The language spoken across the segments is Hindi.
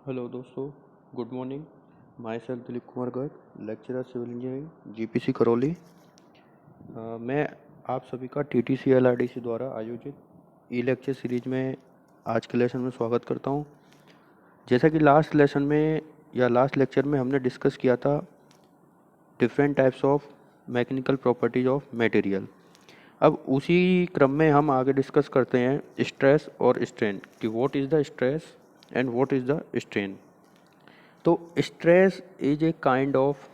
हेलो दोस्तों, good morning. Myself Dilip Kumar Garg, lecturer civil engineering GPC Karauli. मैं आप सभी का टीटीसी एलआरडीसी द्वारा आयोजित ई लेक्चर सीरीज में आज के लेसन में स्वागत करता हूं। जैसा कि लास्ट लेसन में या लास्ट लेक्चर में हमने डिस्कस किया था different types of mechanical properties of material. अब उसी क्रम में हम आगे डिस्कस करते हैं स्ट्रेस और स्ट्रेन कि what is the stress and what is the strain. तो stress is a kind of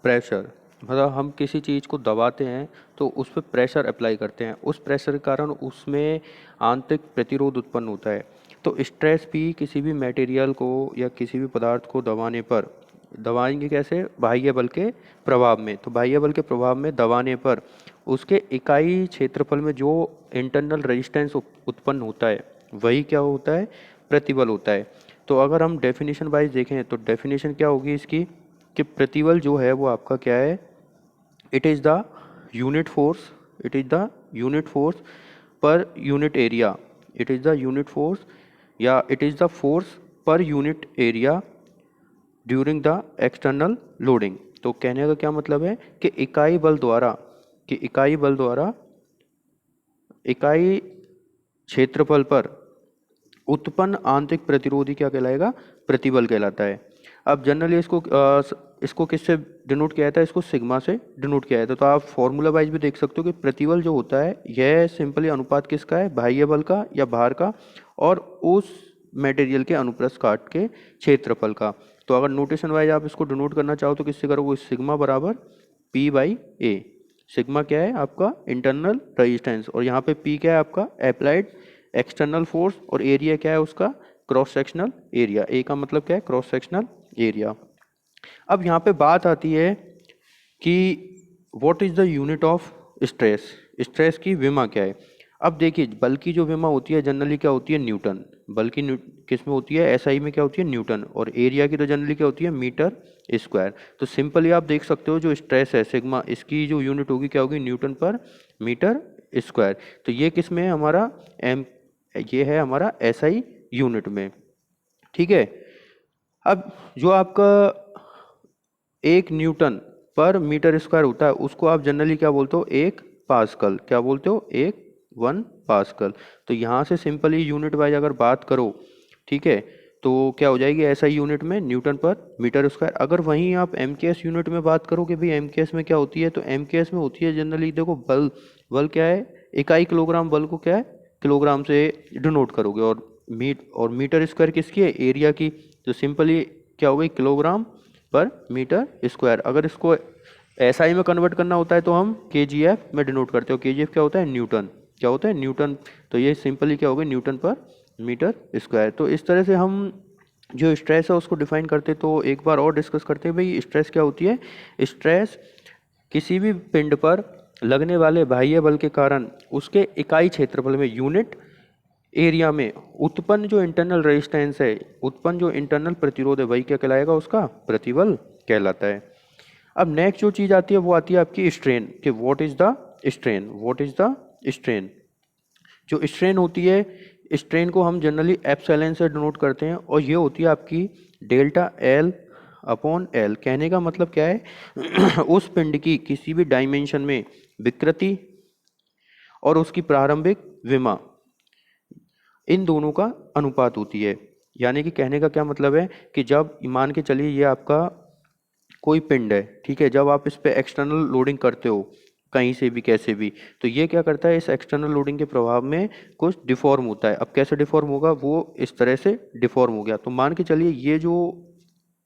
pressure, मतलब हम किसी चीज़ को दबाते हैं तो उस पर प्रेशर अप्लाई करते हैं, उस प्रेशर के कारण उसमें आंतरिक प्रतिरोध उत्पन्न होता है। तो स्ट्रेस भी किसी भी मटेरियल को या किसी भी पदार्थ को दबाने पर, दबाएंगे कैसे, बाह्य बल के प्रभाव में। तो बाह्य बल के प्रभाव में दबाने पर उसके इकाई क्षेत्रफल में जो इंटरनल रेजिस्टेंस उत्पन्न होता है वही क्या होता है, प्रतिबल होता है। तो अगर हम डेफिनेशन वाइज देखें तो डेफिनेशन क्या होगी इसकी कि प्रतिबल जो है वो आपका क्या है, it is the unit force, it is the unit force per unit area, it is the unit force या it is the force per unit area during the external loading. तो कहने का क्या मतलब है कि इकाई बल द्वारा, कि इकाई बल द्वारा इकाई क्षेत्रफल पर उत्पन्न आंतरिक प्रतिरोधी क्या कहलाएगा, प्रतिबल कहलाता है। अब जनरली इसको किससे डिनोट किया जाता है, इसको सिग्मा से डिनोट किया जाता है। तो आप फॉर्मूला वाइज भी देख सकते हो कि प्रतिबल जो होता है यह सिंपली अनुपात किसका है, बाह्य बल का या भार का और उस मटेरियल के अनुप्रस्थ काट के क्षेत्रफल का। तो अगर नोटेशन वाइज आप इसको डिनोट करना चाहो तो किससे करोगे, सिग्मा बराबर पी बाई ए। सिग्मा क्या है आपका इंटरनल रेजिस्टेंस और यहाँ पे पी क्या है आपका अप्लाइड एक्सटर्नल फोर्स और एरिया क्या है उसका क्रॉस सेक्शनल एरिया। ए का मतलब क्या है, क्रॉस सेक्शनल एरिया। अब यहाँ पे बात आती है कि what is the unit of stress, stress की विमा क्या है। अब देखिए बल की जो विमा होती है जनरली क्या होती है, न्यूटन। बल की किस में होती है, एसआई में क्या होती है, न्यूटन। और एरिया की तो जनरली क्या होती है, मीटर स्क्वायर। तो सिंपली आप देख सकते हो जो स्ट्रेस है सिग्मा, इसकी जो यूनिट होगी क्या होगी, न्यूटन पर मीटर स्क्वायर। तो ये किस में है हमारा एम, ये है हमारा एसआई यूनिट में, ठीक है। अब जो आपका एक न्यूटन पर मीटर स्क्वायर होता है उसको आप जनरली क्या बोलते हो, एक पास्कल। क्या बोलते हो, एक 1 पास्कल। तो यहाँ से सिंपली यूनिट वाइज अगर बात करो, ठीक है, तो क्या हो जाएगी ऐसा यूनिट में न्यूटन पर मीटर स्क्वायर। अगर वहीं आप एमकेएस यूनिट में बात करो कि भाई एमकेएस में क्या होती है, तो एमकेएस में होती है जनरली देखो बल, बल क्या है, इकाई किलोग्राम बल को क्या है किलोग्राम से डिनोट करोगे और मीटर स्क्वायर किसकी है, एरिया की। तो सिंपली क्या हो गई, किलोग्राम पर मीटर स्क्वायर। अगर इसको एसआई में कन्वर्ट करना होता है तो हम केजीएफ में डिनोट करते हो। केजीएफ क्या होता है, न्यूटन। क्या होता है, न्यूटन। तो ये सिंपली क्या हो गया, न्यूटन पर मीटर स्क्वायर। तो इस तरह से हम जो स्ट्रेस है उसको डिफाइन करते। तो एक बार और डिस्कस करते हैं भाई स्ट्रेस क्या होती है। स्ट्रेस किसी भी पिंड पर लगने वाले बाह्य बल के कारण उसके इकाई क्षेत्रफल में यूनिट एरिया में उत्पन्न जो इंटरनल रेजिस्टेंस है, उत्पन्न जो इंटरनल प्रतिरोध है वही क्या कहलाएगा, उसका प्रतिबल कहलाता है। अब नेक्स्ट जो चीज़ आती है वो आती है आपकी स्ट्रेन, कि what is the strain, what is the strain. जो स्ट्रेन होती है, स्ट्रेन को हम जनरली एप्सिलॉन से डिनोट करते हैं और ये होती है आपकी डेल्टा एल अपॉन एल। कहने का मतलब क्या है उस पिंड की किसी भी डायमेंशन में विकृति और उसकी प्रारंभिक विमा, इन दोनों का अनुपात होती है। यानी कि कहने का क्या मतलब है कि जब मान के चलिए ये आपका कोई पिंड है, ठीक है, जब आप इस पे एक्सटर्नल लोडिंग करते हो कहीं से भी कैसे भी, तो ये क्या करता है, इस एक्सटर्नल लोडिंग के प्रभाव में कुछ डिफॉर्म होता है। अब कैसे डिफॉर्म होगा, वो इस तरह से डिफॉर्म हो गया। तो मान के चलिए ये जो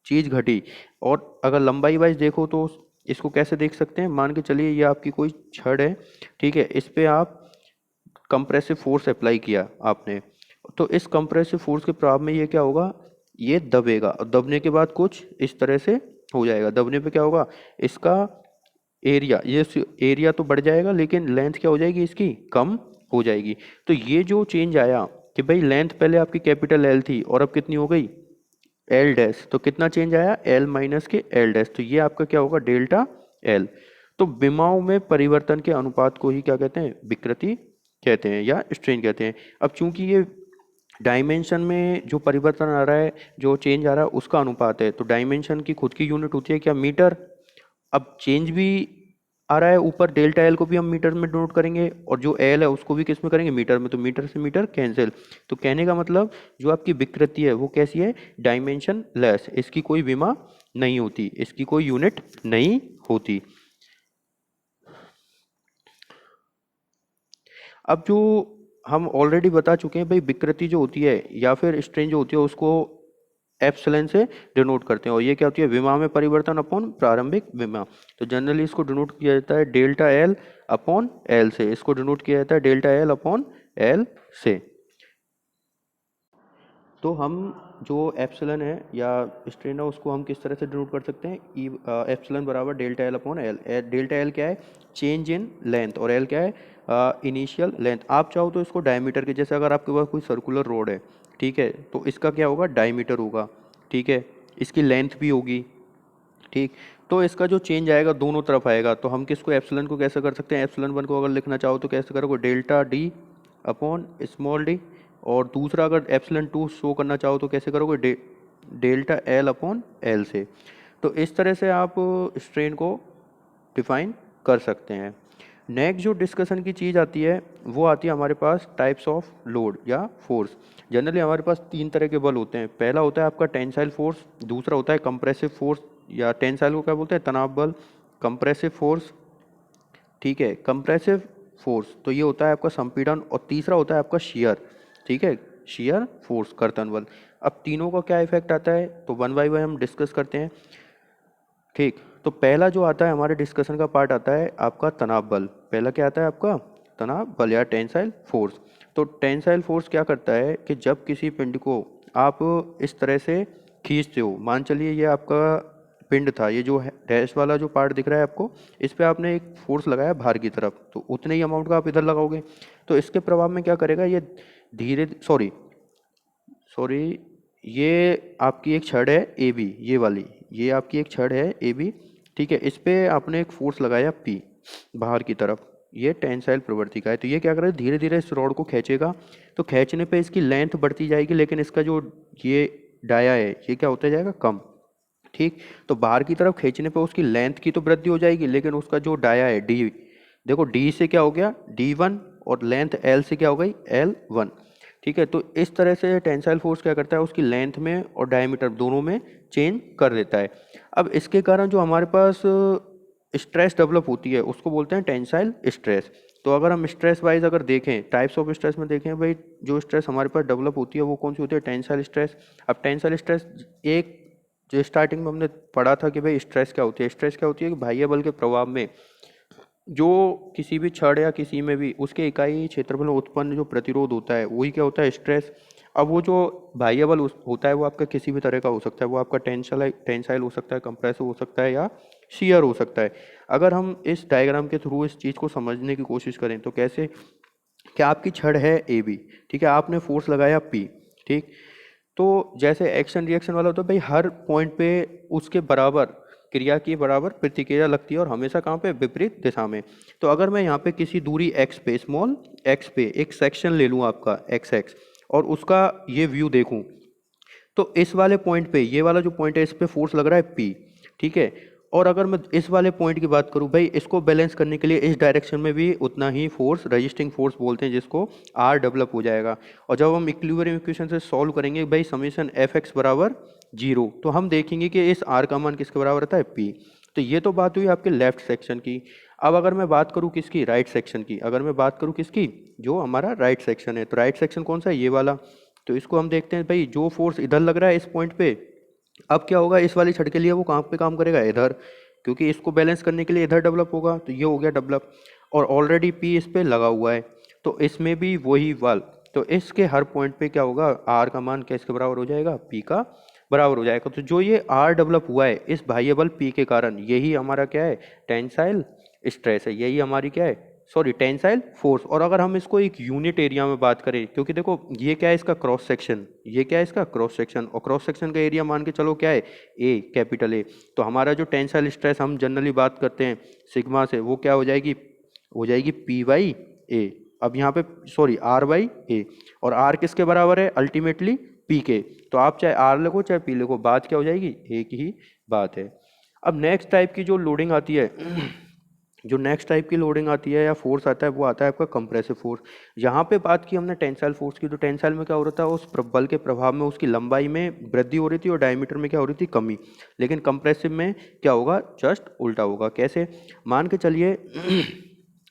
चीज़ घटी, और अगर लंबाई वाइज देखो तो इसको कैसे देख सकते हैं, मान के चलिए ये आपकी कोई छड़ है, ठीक है, इस पे आप कंप्रेसिव फोर्स अप्लाई किया आपने। तो इस कंप्रेसिव फोर्स के प्रभाव में ये क्या होगा, ये दबेगा और दबने के बाद कुछ इस तरह से हो जाएगा। दबने पे क्या होगा, इसका एरिया, ये एरिया तो बढ़ जाएगा लेकिन लेंथ क्या हो जाएगी इसकी, कम हो जाएगी। तो ये जो चेंज आया कि भाई लेंथ पहले आपकी कैपिटल एल थी और अब कितनी हो गई, एल डैश। तो कितना चेंज आया, एल माइनस के एल डैश। तो ये आपका क्या होगा, डेल्टा एल। तो विमाओं में परिवर्तन के अनुपात को ही क्या कहते हैं, विकृति कहते हैं या स्ट्रेन कहते हैं। अब चूंकि ये डायमेंशन में जो परिवर्तन आ रहा है, जो चेंज आ रहा है, उसका अनुपात है। तो डायमेंशन की खुद की यूनिट होती है क्या, मीटर। अब चेंज भी आ रहा है ऊपर, डेल्टा एल को भी हम मीटर में डिनोट करेंगे और जो एल है उसको भी किस में करेंगे, मीटर में। तो मीटर से मीटर कैंसिल। तो कहने का मतलब जो आपकी विकृति है वो कैसी है, डायमेंशन लेस, इसकी कोई विमा नहीं होती, इसकी कोई यूनिट नहीं होती। अब जो हम ऑलरेडी बता चुके हैं भाई, विकृति जो होती है या फिर स्ट्रेन जो होती है उसको एप्सिलॉन से डिनोट करते हैं, और ये क्या होती है, विमा में परिवर्तन अपॉन प्रारंभिक विमा। तो जनरली इसको डिनोट किया जाता है डेल्टा एल अपॉन एल से, इसको डिनोट किया जाता है डेल्टा एल अपॉन एल से। तो हम जो एप्सिलॉन है या स्ट्रेन है उसको हम किस तरह से डिनोट कर सकते हैं, ई एप्सिलॉन बराबर delta L upon L. Delta L क्या है, चेंज इन लेंथ, और एल क्या है, इनिशियल लेंथ। आप चाहो तो इसको डायमीटर के जैसे, अगर आपके पास कोई सर्कुलर रोड है, ठीक है, तो इसका क्या होगा, डायमीटर होगा, ठीक है, इसकी लेंथ भी होगी, ठीक। तो इसका जो चेंज आएगा दोनों तरफ आएगा। तो हम किसको, एप्सिलॉन को कैसे कर सकते हैं, एप्सिलॉन वन को अगर लिखना चाहो तो कैसे करोगे, delta D upon small D. और दूसरा अगर एप्सिलॉन टू शो करना चाहो तो कैसे करोगे, डेल्टा एल अपॉन एल से। तो इस तरह से आप स्ट्रेन को डिफाइन कर सकते हैं। नेक्स्ट जो डिस्कशन की चीज़ आती है वो आती है हमारे पास टाइप्स ऑफ लोड या फोर्स। जनरली हमारे पास तीन तरह के बल होते हैं। पहला होता है आपका टेंसाइल फोर्स, दूसरा होता है कंप्रेसिव फोर्स, या टेंसाइल को क्या बोलते हैं, तनाव बल। कंप्रेसिव फोर्स, ठीक है, कंप्रेसिव फोर्स तो ये होता है आपका संपीड़न, और तीसरा होता है आपका शियर, ठीक है, शियर फोर्स, कर्तन बल। अब तीनों का क्या इफेक्ट आता है, तो वन बाय वन हम डिस्कस करते हैं, ठीक। तो पहला जो आता है हमारे डिस्कशन का पार्ट आता है आपका तनाव बल। पहला क्या आता है आपका, तनाव बल या टेंसाइल फोर्स। तो टेंसाइल फोर्स क्या करता है कि जब किसी पिंड को आप इस तरह से खींचते हो, मान चलिए ये आपका पिंड था, ये जो डैश वाला जो पार्ट दिख रहा है आपको, इस पे आपने एक फोर्स लगाया बाहर की तरफ, तो उतने ही अमाउंट का आप इधर लगाओगे। तो इसके प्रभाव में क्या करेगा, ये धीरे सॉरी सॉरी ये आपकी एक छड़ है ए बी, ये वाली, ये आपकी एक छड़ है ए बी, ठीक है, इस पे आपने एक फोर्स लगाया पी बाहर की तरफ, ये टेंसाइल प्रवृत्ति का है। तो ये क्या करेगा, धीरे धीरे इस रॉड को खींचेगा, तो खींचने पे इसकी लेंथ बढ़ती जाएगी, लेकिन इसका जो ये डाया है ये क्या होता जाएगा, कम, ठीक। तो बाहर की तरफ खींचने पे उसकी लेंथ की तो वृद्धि हो जाएगी, लेकिन उसका जो डाया है डी, देखो डी से क्या हो गया डी वन, और लेंथ एल से क्या हो गई एल वन, ठीक है। तो इस तरह से टेंसाइल फोर्स क्या करता है, उसकी लेंथ में और डायमीटर दोनों में चेंज कर देता है। अब इसके कारण जो हमारे पास स्ट्रेस डेवलप होती है उसको बोलते हैं टेंसाइल स्ट्रेस। तो अगर हम स्ट्रेस वाइज अगर देखें, टाइप्स ऑफ स्ट्रेस में देखें भाई, जो स्ट्रेस हमारे पास डेवलप होती है वो कौन सी होती है, टेंसाइल स्ट्रेस। अब टेंसाइल स्ट्रेस, एक जो स्टार्टिंग में हमने पढ़ा था कि भाई स्ट्रेस क्या होती है, स्ट्रेस क्या होती है कि बाह्य बल के प्रभाव में जो किसी भी छड़ या किसी में भी उसके इकाई क्षेत्रफल में उत्पन्न जो प्रतिरोध होता है वही क्या होता है, स्ट्रेस। अब वो जो बाह्य बल होता है वो आपका किसी भी तरह का हो सकता है, वो आपका टेंसाइल हो सकता है, कंप्रेसिव हो सकता है, या शियर हो सकता है। अगर हम इस डायग्राम के थ्रू इस चीज़ को समझने की कोशिश करें तो कैसे, कि आपकी छड़ है ए बी, ठीक है, आपने फोर्स लगाया पी, ठीक। तो जैसे एक्शन रिएक्शन वाला होता है भाई, हर पॉइंट पे उसके बराबर क्रिया की बराबर प्रतिक्रिया लगती है, और हमेशा कहाँ पे, विपरीत दिशा में। तो अगर मैं यहाँ पे किसी दूरी x पे, स्मॉल x पे एक सेक्शन ले लूँ आपका एक्स एक्स, और उसका ये व्यू देखूँ, तो इस वाले पॉइंट पे, ये वाला जो पॉइंट है इस पे फोर्स लग रहा है P, ठीक है। और अगर मैं इस वाले पॉइंट की बात करूं भाई, इसको बैलेंस करने के लिए इस डायरेक्शन में भी उतना ही फोर्स, रजिस्टिंग फोर्स बोलते हैं जिसको, R डेवलप हो जाएगा। और जब हम इक्विलिब्रियम इक्वेशन से सॉल्व करेंगे भाई, समीशन एफ एक्स बराबर 0, तो हम देखेंगे कि इस R का मान किसके बराबर रहता है, P। तो ये तो बात हुई आपके लेफ्ट सेक्शन की। अब अगर मैं बात करूं किसकी, राइट सेक्शन की, अगर मैं बात करूं किसकी, जो हमारा राइट सेक्शन है, तो राइट सेक्शन कौन सा है, ये वाला। तो इसको हम देखते हैं भाई, जो फोर्स इधर लग रहा है इस पॉइंट पे, अब क्या होगा, इस वाली छड़ के लिए वो कहाँ पे काम करेगा, इधर, क्योंकि इसको बैलेंस करने के लिए इधर डेवलप होगा, तो ये हो गया डेवलप, और ऑलरेडी पी इस पे लगा हुआ है, तो इसमें भी वही वाल। तो इसके हर पॉइंट पे क्या होगा, आर का मान किसके बराबर हो जाएगा, पी का बराबर हो जाएगा। तो जो ये आर डेवलप हुआ है इस बाह्य बल पी के कारण, यही हमारा क्या है, टेंसाइल स्ट्रेस है, यही हमारी क्या है, सॉरी टेंसाइल फोर्स। और अगर हम इसको एक यूनिट एरिया में बात करें, क्योंकि देखो ये क्या है, इसका क्रॉस सेक्शन, ये क्या है इसका क्रॉस सेक्शन, और क्रॉस सेक्शन का एरिया मान के चलो क्या है, ए, कैपिटल ए। तो हमारा जो टेंसाइल स्ट्रेस हम जनरली बात करते हैं सिग्मा से, वो क्या हो जाएगी, हो जाएगी पी बाई ए, अब यहाँ पे सॉरी आर बाई ए, और आर किसके बराबर है अल्टीमेटली पी के, तो आप चाहे आर लिखो चाहे पी लिखो, बात क्या हो जाएगी, एक ही बात है। अब नेक्स्ट टाइप की जो लोडिंग आती है जो नेक्स्ट टाइप की लोडिंग आती है या फोर्स आता है वो आता है आपका कंप्रेसिव फोर्स। यहाँ पे बात की हमने टेंसाइल फोर्स की, तो टेंसाइल में क्या हो रहा था, उस बल के प्रभाव में उसकी लंबाई में वृद्धि हो रही थी और डायमीटर में क्या हो रही थी, कमी। लेकिन कंप्रेसिव में क्या होगा, जस्ट उल्टा होगा। कैसे, मान के चलिए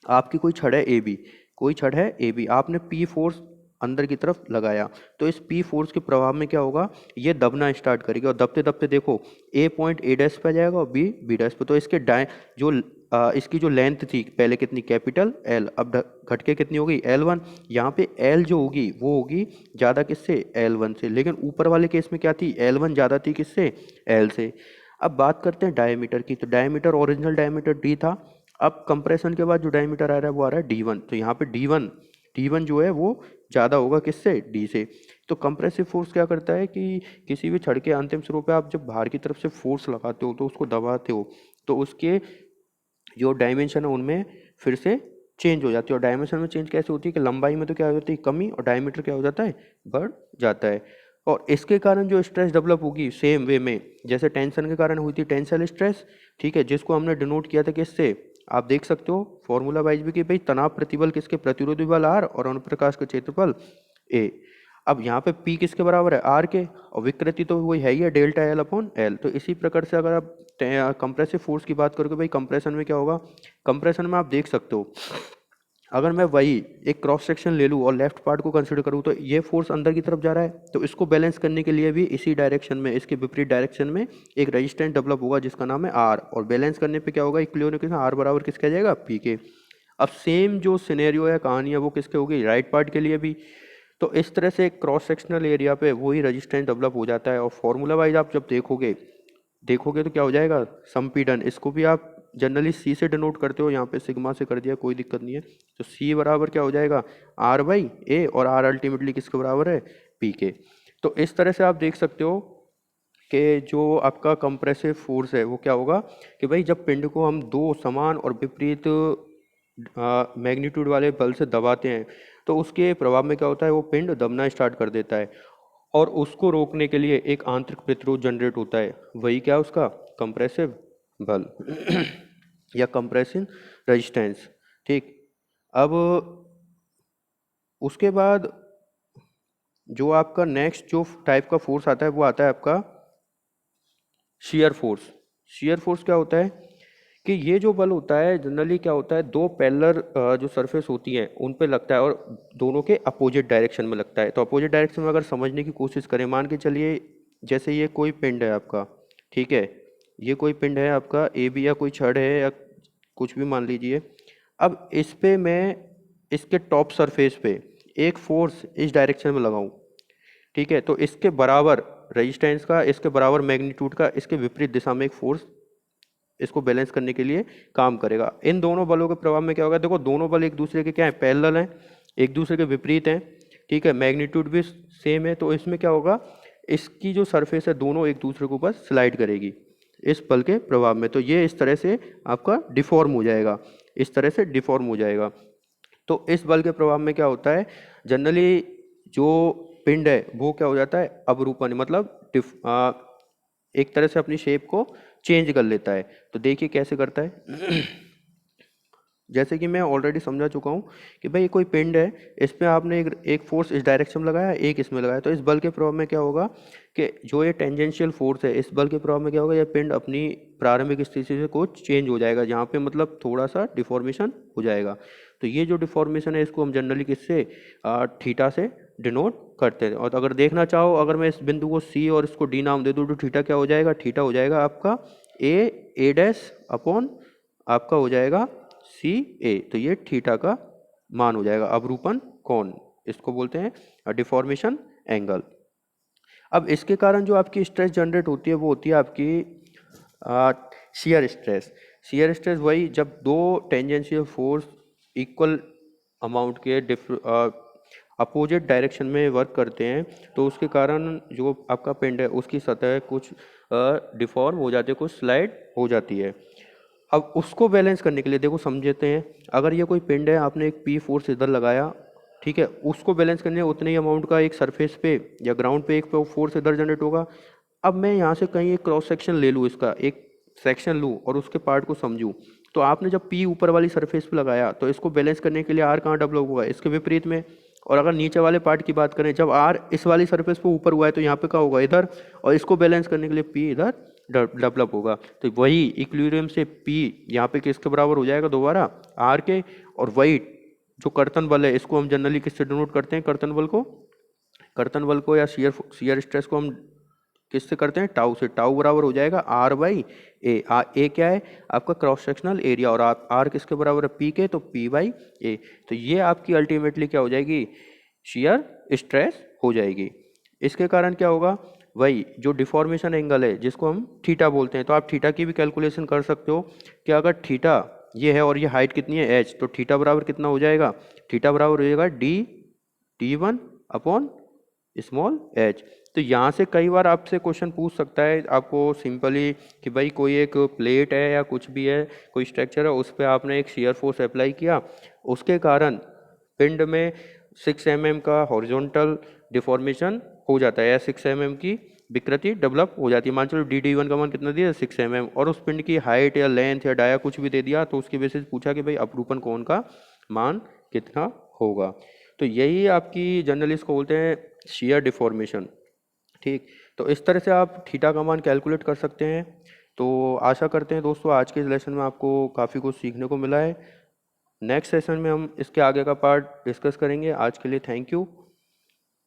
आपकी कोई छड़ है ए बी, कोई छड़ है ए बी, आपने पी फोर्स अंदर की तरफ लगाया, तो इस पी फोर्स के प्रभाव में क्या होगा, ये दबना स्टार्ट करेगी, और दबते दबते देखो ए पॉइंट ए डैश पे जाएगा और बी बी डैश पे, तो इसके जो इसकी जो लेंथ थी पहले कितनी, कैपिटल एल, अब घट के कितनी होगी, L1। यहाँ पे एल जो होगी वो होगी ज़्यादा किससे, L1 से, लेकिन ऊपर वाले केस में क्या थी, L1 ज़्यादा थी किससे, एल से। अब बात करते हैं डायमीटर की, तो डायमीटर ओरिजिनल डायमीटर डी था, अब कंप्रेशन के बाद जो डायमीटर आ रहा है वो आ रहा है D1, तो यहाँ पे D1 जो है वो ज़्यादा होगा किससे, डी से। तो कंप्रेसिव फोर्स क्या करता है कि किसी भी छड़ के अंतिम सिरों पे आप जब बाहर की तरफ से फोर्स लगाते हो तो उसको दबाते हो, तो उसके जो डायमेंशन है उनमें फिर से चेंज हो जाती है। और डायमेंशन में चेंज कैसे होती है कि लंबाई में तो क्या हो जाती है, कमी, और डायमीटर क्या हो जाता है, बढ़ जाता है। और इसके कारण जो स्ट्रेस डेवलप होगी सेम वे में जैसे टेंशन के कारण हुई थी टेंसाइल स्ट्रेस, ठीक है, जिसको हमने डिनोट किया था किससे, आप देख सकते हो फॉर्मूला वाइज भी कि भाई तनाव प्रतिबल किसके, प्रतिरोधी बल आर और अनुप्रकाश का क्षेत्रफल ए। अब यहाँ पे P किसके बराबर है, आर के, और विकृति तो वही है ही है, डेल्टा एल अपॉन एल। तो इसी प्रकार से अगर आप कंप्रेसिव फोर्स की बात करोगे भाई कंप्रेशन में क्या होगा, कंप्रेशन में आप देख सकते हो अगर मैं वही एक क्रॉस सेक्शन ले लूँ और लेफ्ट पार्ट को कंसीडर करूँ तो ये फोर्स अंदर की तरफ जा रहा है, तो इसको बैलेंस करने के लिए भी इसी डायरेक्शन में, इसके विपरीत डायरेक्शन में एक रेजिस्टेंस डेवलप होगा जिसका नाम है आर, और बैलेंस करने पे क्या होगा, इक्विलिब्रियम आर बराबर किसके आ जाएगा, पी के। अब सेम जो सिनेरियो है, कहानी है, वो किसके होगी, राइट पार्ट के लिए भी। तो इस तरह से क्रॉस सेक्शनल एरिया पे वही रेजिस्टेंस डेवलप हो जाता है, और फॉर्मूला वाइज आप जब देखोगे तो क्या हो जाएगा, संपीड़न। इसको भी आप जनरली सी से डिनोट करते हो, यहाँ पे सिग्मा से कर दिया, कोई दिक्कत नहीं है। तो सी बराबर क्या हो जाएगा, आर बाई ए, और आर अल्टीमेटली किसके बराबर है, पी के। तो इस तरह से आप देख सकते हो कि जो आपका कंप्रेसिव फोर्स है वो क्या होगा कि भाई जब पिंड को हम दो समान और विपरीत मैग्नीट्यूड वाले बल से दबाते हैं तो उसके प्रभाव में क्या होता है, वो पिंड दबना स्टार्ट कर देता है, और उसको रोकने के लिए एक आंतरिक प्रतिरोध जनरेट होता है, वही क्या है उसका, कंप्रेसिव बल या कंप्रेसिव रेजिस्टेंस। ठीक, अब उसके बाद जो आपका नेक्स्ट जो टाइप का फोर्स आता है वो आता है आपका शियर फोर्स। शियर फोर्स क्या होता है कि ये जो बल होता है जनरली क्या होता है, दो पैरेलल जो सरफेस होती हैं उन पे लगता है और दोनों के अपोजिट डायरेक्शन में लगता है। तो अपोजिट डायरेक्शन में अगर समझने की कोशिश करें, मान के चलिए जैसे ये कोई पिंड है आपका, ठीक है, ये कोई पिंड है आपका ए बी या कोई छड़ है या कुछ भी मान लीजिए। अब इस पे मैं इसके टॉप सरफेस पे एक फोर्स इस डायरेक्शन में लगाऊं, ठीक है, तो इसके बराबर रेजिस्टेंस का, इसके बराबर मैग्नीट्यूड का, इसके विपरीत दिशा में एक फोर्स इसको बैलेंस करने के लिए काम करेगा। इन दोनों बलों के प्रभाव में क्या होगा, देखो दोनों बल एक दूसरे के क्या है, पैरेलल हैं, एक दूसरे के विपरीत हैं, ठीक है, मैग्नीट्यूड भी सेम है, तो इसमें क्या होगा, इसकी जो सरफेस है दोनों एक दूसरे के ऊपर स्लाइड करेगी इस बल के प्रभाव में, तो ये इस तरह से आपका डिफॉर्म हो जाएगा, इस तरह से डिफॉर्म हो जाएगा। तो इस बल के प्रभाव में क्या होता है, जनरली जो पिंड है वो क्या हो जाता है, अपरूपण, मतलब एक तरह से अपनी शेप को चेंज कर लेता है। तो देखिए कैसे करता है जैसे कि मैं ऑलरेडी समझा चुका हूँ कि भाई ये कोई पिंड है, इसमें आपने एक फोर्स इस डायरेक्शन में लगाया, एक इसमें लगाया, तो इस बल के प्रभाव में क्या होगा कि जो ये टेंजेंशियल फोर्स है, इस बल के प्रभाव में क्या होगा, ये पिंड अपनी प्रारंभिक स्थिति से कुछ चेंज हो जाएगा, जहाँ पे मतलब थोड़ा सा डिफॉर्मेशन हो जाएगा। तो ये जो डिफॉर्मेशन है इसको हम जनरली किससे, थीटा से डिनोट करते हैं। और अगर देखना चाहो, अगर मैं इस बिंदु को सी और इसको डी नाम दे दूँ तो थीटा क्या हो जाएगा, थीटा हो जाएगा आपका ए डैश अपॉन आपका हो जाएगा सी ए, तो ये थीटा का मान हो जाएगा, अपरूपण कोण इसको बोलते हैं, डिफॉर्मेशन एंगल। अब इसके कारण जो आपकी स्ट्रेस जनरेट होती है वो होती है आपकी शियर स्ट्रेस। शियर स्ट्रेस वही जब दो टेंजेंशियल फोर्स इक्वल अमाउंट के अपोजिट डायरेक्शन में वर्क करते हैं तो उसके कारण जो आपका पिंड है उसकी सतह कुछ डिफॉर्म हो जाती है, कुछ स्लाइड हो जाती है। अब उसको बैलेंस करने के लिए देखो समझते हैं, अगर ये कोई पिंड है, आपने एक पी फोर्स इधर लगाया, ठीक है, उसको बैलेंस करने उतने ही अमाउंट का एक सरफेस पे या ग्राउंड पे एक फोर्स इधर जनरेट होगा। अब मैं यहाँ से कहीं एक क्रॉस सेक्शन ले लूँ, इसका एक सेक्शन लूँ और उसके पार्ट को समझूँ, तो आपने जब पी ऊपर वाली सरफेस पे लगाया तो इसको बैलेंस करने के लिए आर कहाँ डेवलप हुआ है, इसके विपरीत में। और अगर नीचे वाले पार्ट की बात करें, जब आर इस वाली सरफेस पे ऊपर हुआ है तो यहाँ पे क्या होगा, इधर, और इसको बैलेंस करने के लिए पी इधर डेवलप होगा। तो वही इक्विलिब्रियम से पी यहाँ पे किसके बराबर हो जाएगा, दोबारा आर के। और वही जो कर्तन बल है, इसको हम जनरली किससे डिनोट करते हैं, कर्तन बल को या शियर स्ट्रेस को हम किससे करते हैं, टाउ से। टाउ बराबर हो जाएगा आर बाई ए। ए क्या है, आपका क्रॉस सेक्शनल एरिया, और आप आर किसके बराबर है, पी के, तो पी बाई ए। तो ये आपकी अल्टीमेटली क्या हो जाएगी, शियर स्ट्रेस हो जाएगी। इसके कारण क्या होगा, वही जो डिफॉर्मेशन एंगल है जिसको हम थीटा बोलते हैं, तो आप थीटा की भी कैलकुलेशन कर सकते हो कि अगर थीटा ये है और ये हाइट कितनी है, एच, तो थीटा बराबर कितना हो जाएगा, थीटा बराबर हो जाएगा D T1 upon small H. तो यहाँ से कई बार आपसे क्वेश्चन पूछ सकता है आपको सिंपली कि भाई कोई एक प्लेट है या कुछ भी है, कोई स्ट्रक्चर है, उस पर आपने एक शियर फोर्स अप्लाई किया, उसके कारण पिंड में 6 mm का हॉरिजॉन्टल डिफॉर्मेशन हो जाता है, या 6 mm की विकृति डेवलप हो जाती है। मान चलो D1 का मान कितना दिया, 6 mm, और उस पिंड की हाइट या लेंथ या डाया कुछ भी दे दिया, तो उसके बेसिस पूछा कि भाई अपरूपण कोण का मान कितना होगा। तो यही आपकी जनरली इसको बोलते हैं शियर डिफॉर्मेशन। ठीक, तो इस तरह से आप थीटा का मान कैलकुलेट कर सकते हैं। तो आशा करते हैं दोस्तों आज के इस लेसन में आपको काफ़ी कुछ सीखने को मिला है। नेक्स्ट सेशन में हम इसके आगे का पार्ट डिस्कस करेंगे। आज के लिए थैंक यू।